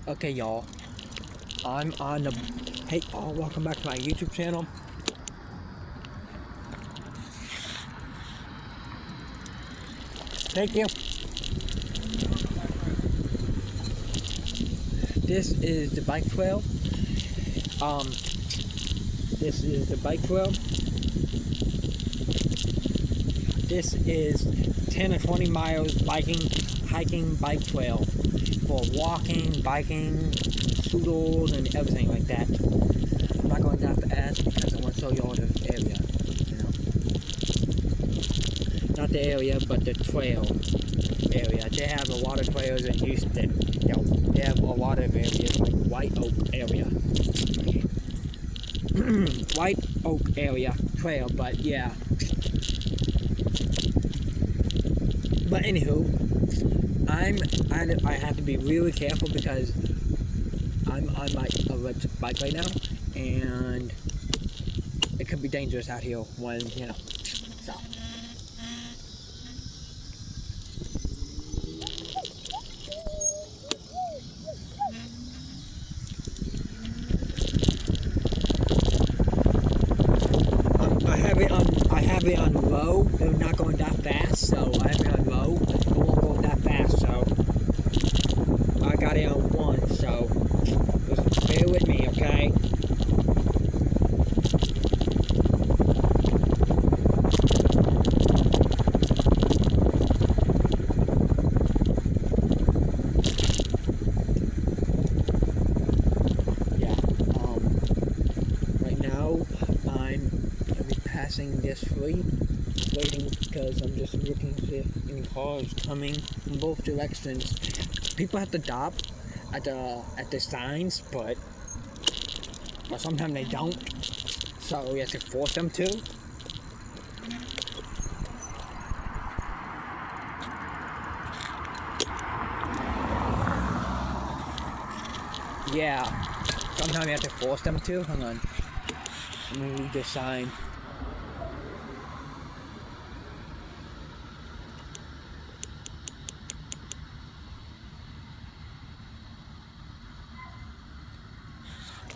Okay, y'all. I'm on the. Hey, all, welcome back to my YouTube channel. Thank you. This is the bike trail. This is the bike trail. This is 10 or 20 miles hiking bike trail for walking, biking, scooters, and everything like that. I'm not going down the ass because I want to show you all the area, Not the area, but the trail area. They have a lot of trails in Houston. They have a lot of areas like White Oak area. White Oak area trail, but yeah. But anywho, I have to be really careful because I'm on my electric bike right now, and it could be dangerous out here when So. I have it on low. They're not going that fast, so I have it on low. It won't go that fast, so I got it on 1. So just bear with me, okay? Yeah. Right now I'm passing this street, waiting because I'm just looking to see if any cars coming from both directions. People have to stop at the signs, but sometimes they don't. So you have to force them to. Yeah, sometimes you have to force them to. Hang on. Let me read this sign.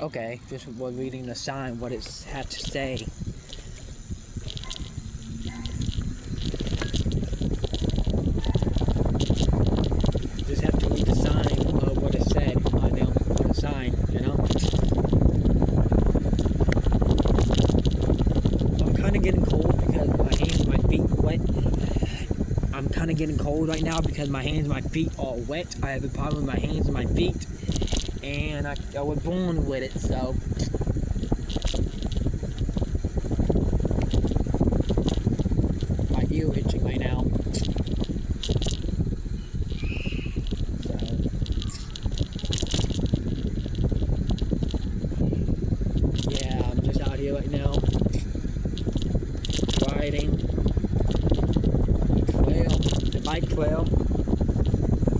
Okay, just was reading the sign, what it had to say. Just have to read the sign of what it said on the sign, I'm kind of getting cold because my hands and my feet are wet. I'm kind of getting cold right now because my hands and my feet are wet. I have a problem with my hands and my feet. And I was born with it, so my ear itching right now. So yeah, I'm just out here right now, riding the bike trail,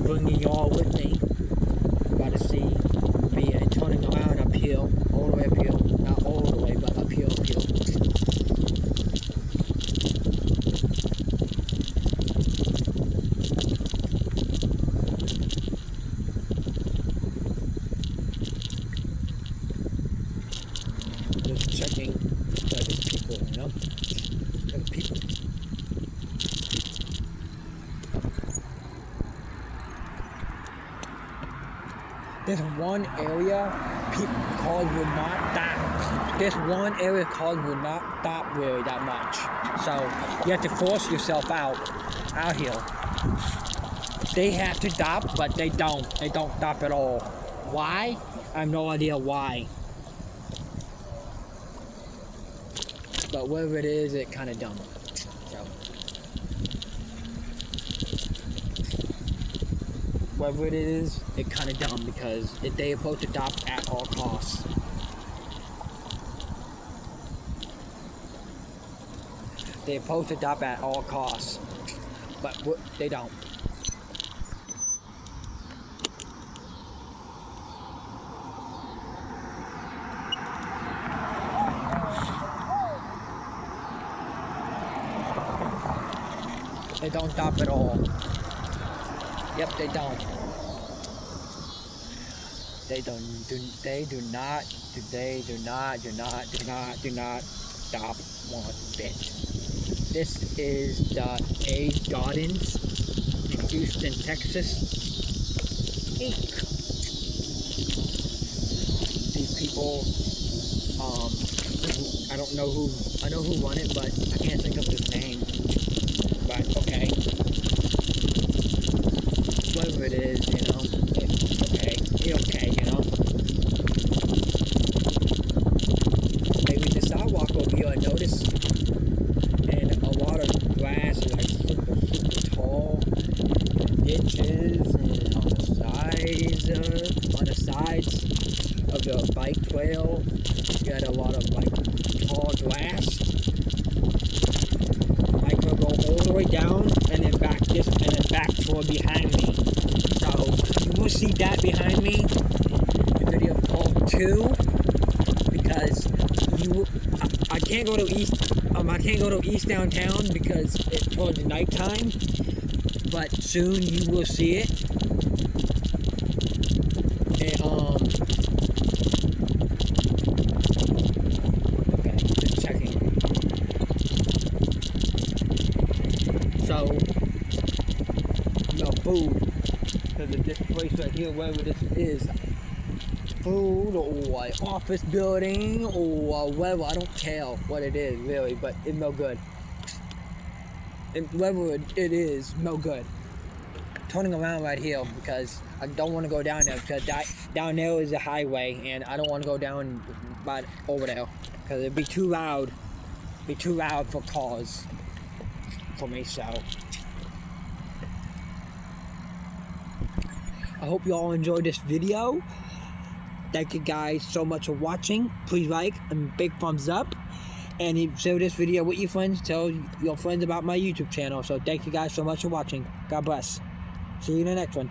bringing y'all with me. About to see. Turning around uphill, all the way uphill, not all the way, but uphill. Just checking that there's people, There's people. There's one area cars will not stop. There's one area cars will not stop really that much. So you have to force yourself out here. They have to stop, but they don't. They don't stop at all. Why? I have no idea why. But whatever it is, it kind of dumb. So. Whatever it is, it kind of dumb because they're supposed to stop at all costs. They're supposed to stop at all costs, but they don't. They don't stop at all. Yep, they don't. They do not stop one bit. This is the A Gardens in Houston, Texas. These people, I don't know who, I know who won it, but I can't think of his name. But okay. Whatever it is, you know, it's okay, you know. Maybe the sidewalk will be unnoticed, and a lot of grass is like super tall, and ditches, and on the sides of the bike trail, you had a lot of like tall grass. Bike will go all the way down and then back toward behind me. So you will see that behind me in video called 2, because I can't go to east downtown because it's towards nighttime, but soon you will see it. And okay, just checking. So no food, because of this place right here, wherever this is, food or like office building or whatever, I don't care what it is really, but it smell good. And whatever it is, smell good. Turning around right here because I don't want to go down there, because down there is a highway and I don't want to go down by over there because it'd be too loud. Be too loud for cars for me. So I hope you all enjoyed this video. Thank you guys so much for watching. Please like and big thumbs up. And share this video with your friends. Tell your friends about my YouTube channel. So thank you guys so much for watching. God bless. See you in the next one.